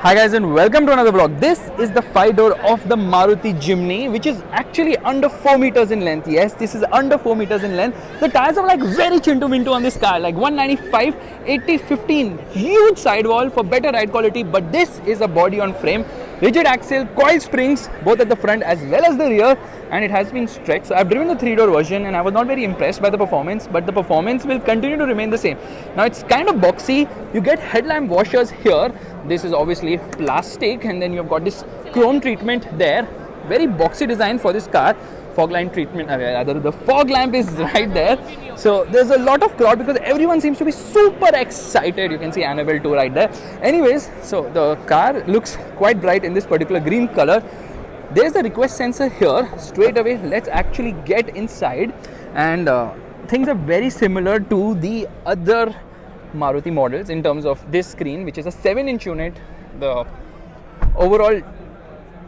Hi guys and welcome to another vlog. This is the 5-door of the Maruti Jimny, which is actually under 4 meters in length. Yes, this is under 4 meters in length. The tires are like very chintu mintu on this car, like 195, 80, 15. Huge sidewall for better ride quality, but this is a body on frame. Rigid axle, coil springs, both at the front as well as the rear, and it has been stretched. So I've driven the 3-door version and I was not very impressed by the performance, but the performance will continue to remain the same. Now it's kind of boxy. You get headlamp washers here. This is obviously plastic, and then you've got this chrome treatment there. Very boxy design for this car. Fog lamp treatment, rather the fog lamp is right there. So there's a lot of crowd because everyone seems to be super excited. You can see Annabelle too right there. Anyways, so the car looks quite bright in this particular green color. There's the request sensor here. Straight away, let's actually get inside, and things are very similar to the other Maruti models in terms of this screen, which is a 7-inch unit. The overall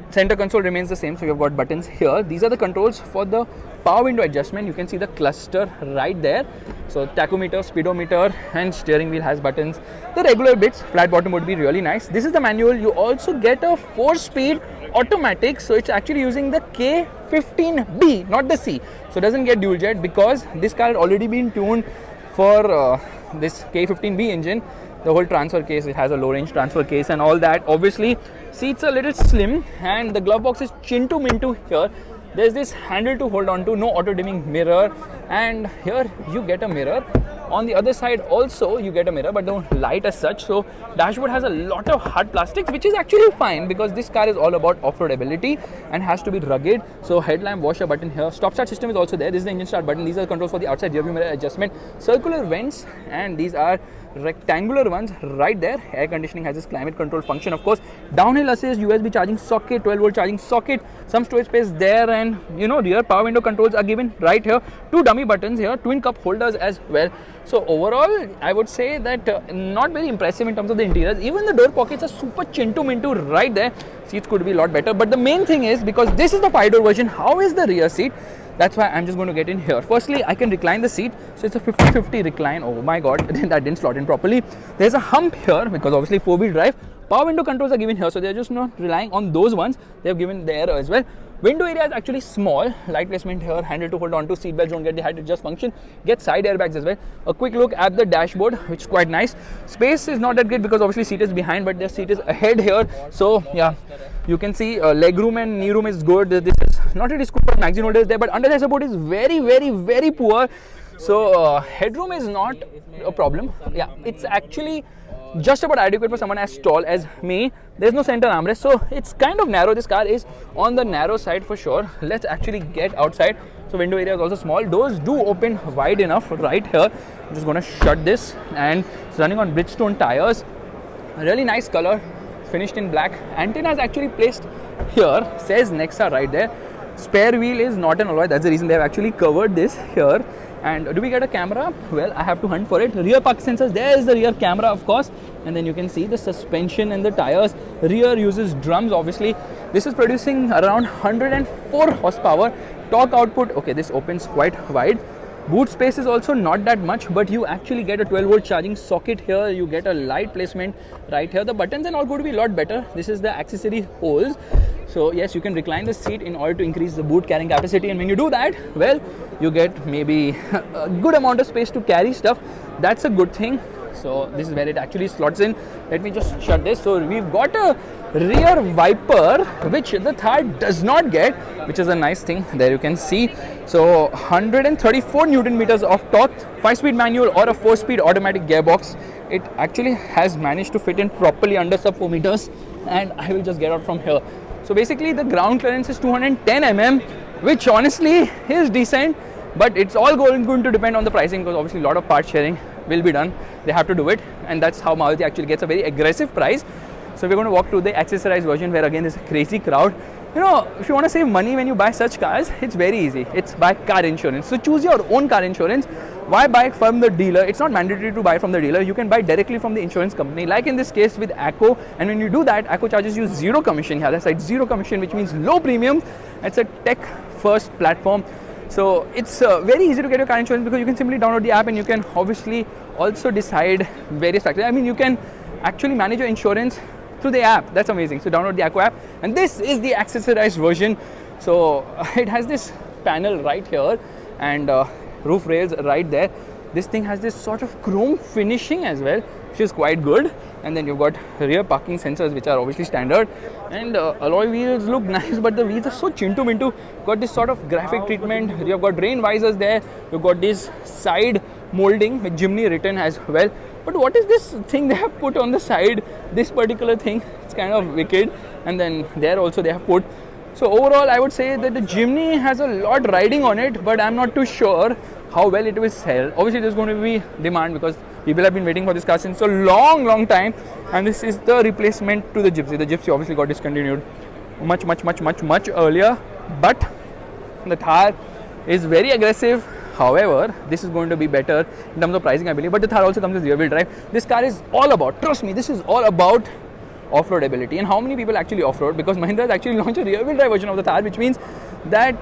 center console remains the same, so you've got buttons here. These are the controls for the power window adjustment. You can see the cluster right there. So tachometer, speedometer, and steering wheel has buttons. The regular bits, flat bottom would be really nice. This is the manual. You also get a 4-speed automatic, so it's actually using the K15B, not the C. So it doesn't get dual jet because this car had already been tuned for this K15B engine. The whole transfer case, it has a low range transfer case and all that. Obviously seats are a little slim, and the glove box is chintu mintu here. There's this handle to hold on to, no auto dimming mirror, and here you get a mirror. On the other side also you get a mirror, but don't light as such. So dashboard has a lot of hard plastics, which is actually fine because this car is all about off-road ability and has to be rugged. So headlamp washer button here. Stop start system is also there. This is the engine start button. These are the controls for the outside rear view mirror adjustment. Circular vents, and these are rectangular ones right there. Air conditioning has this climate control function, of course. Downhill assist, USB charging socket, 12-volt charging socket, some storage space there, and rear power window controls are given right here. 2 dummy buttons here, twin cup holders as well. So overall, I would say that not very impressive in terms of the interiors. Even the door pockets are super chintu mintu right there. Seats could be a lot better, but the main thing is, because this is the 5-door version, how is the rear seat? That's why I'm just going to get in here. Firstly, I can recline the seat. So it's a 50-50 recline. Oh my god, that didn't slot in properly. There's a hump here because obviously 4-wheel drive. Power window controls are given here, so they're just not relying on those ones. They've given there as well. Window area is actually small. Light placement here, handle to hold on to, seat belts don't get the height adjust function. Get side airbags as well. A quick look at the dashboard, which is quite nice. Space is not that great because obviously seat is behind, but the seat is ahead here. So yeah, you can see leg room and knee room is good. This is not really scoop, but magazine holder is there, but under the support is very, very, very poor. So headroom is not a problem. Yeah, it's actually just about adequate for someone as tall as me. There's no center armrest, so it's kind of narrow. This car is on the narrow side for sure. Let's actually get outside. So window area is also small. Doors do open wide enough right here. I'm just going to shut this, and it's running on Bridgestone tires. A really nice color, finished in black. Antenna is actually placed here, says Nexa right there. Spare wheel is not an alloy. That's the reason they have actually covered this here. And do we get a camera? Well, I have to hunt for it. Rear park sensors, there is the rear camera, of course. And then you can see the suspension and the tires. Rear uses drums, obviously. This is producing around 104 horsepower. Torque output, okay, this opens quite wide. Boot space is also not that much, but you actually get a 12-volt charging socket here. You get a light placement right here. The buttons and all going to be a lot better. This is the accessory holes. So yes, you can recline the seat in order to increase the boot carrying capacity, and when you do that, well, you get maybe a good amount of space to carry stuff. That's a good thing. So this is where it actually slots in. Let me just shut this. So we've got a rear wiper, which the Thar does not get, which is a nice thing. There you can see. So 134 Newton meters of torque, 5-speed manual or a 4-speed automatic gearbox. It actually has managed to fit in properly under sub 4 meters, and I will just get out from here. So basically the ground clearance is 210 mm, which honestly is decent, but it's all going to depend on the pricing, because obviously a lot of part sharing will be done. They have to do it, and that's how Maruti actually gets a very aggressive price. So we're going to walk to the accessorized version, where again there's a crazy crowd. If you want to save money when you buy such cars, it's very easy. It's buy car insurance. So choose your own car insurance. Why buy from the dealer? It's not mandatory to buy from the dealer. You can buy directly from the insurance company, like in this case with Acco. And when you do that, Acco charges you 0 commission. Yeah, that's right, 0 commission, which means low premium. It's a tech-first platform. So it's very easy to get your car insurance because you can simply download the app, and you can obviously also decide various factors. I mean, you can actually manage your insurance through the app. That's amazing. So download the Aqua app, and this is the accessorized version. So it has this panel right here and roof rails right there. This thing has this sort of chrome finishing as well, which is quite good. And then you've got rear parking sensors, which are obviously standard, and alloy wheels look nice, but the wheels are so chintu mintu. Got this sort of graphic treatment. You've got rain visors there. You've got this side molding with Jimny written as well. But what is this thing they have put on the side? This particular thing, it's kind of wicked. And then there also they have put. So overall, I would say that the Jimny has a lot riding on it, but I'm not too sure how well it will sell. Obviously, there's going to be demand because people have been waiting for this car since a long time, and this is the replacement to the Gypsy. The Gypsy obviously got discontinued much earlier, but the Thar is very aggressive. However, this is going to be better in terms of pricing, I believe. But the Thar also comes with rear-wheel drive. This car is all about, trust me, this is all about off-road ability. And how many people actually off-road? Because Mahindra has actually launched a rear-wheel drive version of the Thar, which means that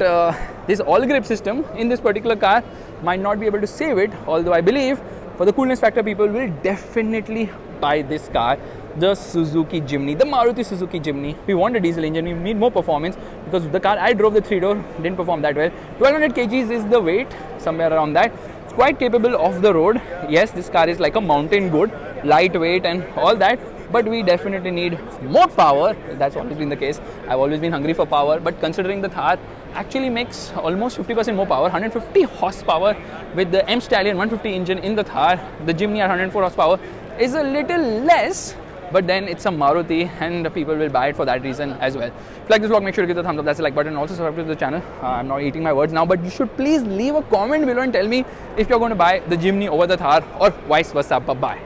this all-grip system in this particular car might not be able to save it. Although I believe for the coolness factor, people will definitely buy this car, the Suzuki Jimny, the Maruti Suzuki Jimny. We want a diesel engine, we need more performance, because the car I drove, the 3-door, didn't perform that well. 1200 kgs is the weight, somewhere around that. It's quite capable off the road. Yes, this car is like a mountain goat, lightweight and all that, but we definitely need more power. That's always been the case. I've always been hungry for power, but considering the Thar actually makes almost 50% more power, 150 horsepower with the M Stallion 150 engine in the Thar. The Jimny at 104 horsepower is a little less, but then it's a Maruti and people will buy it for that reason as well. If you like this vlog, make sure to give the thumbs up, that's the like button, also subscribe to the channel. I'm not eating my words now, but you should please leave a comment below and tell me if you're going to buy the Jimny over the Thar or vice versa. Bye.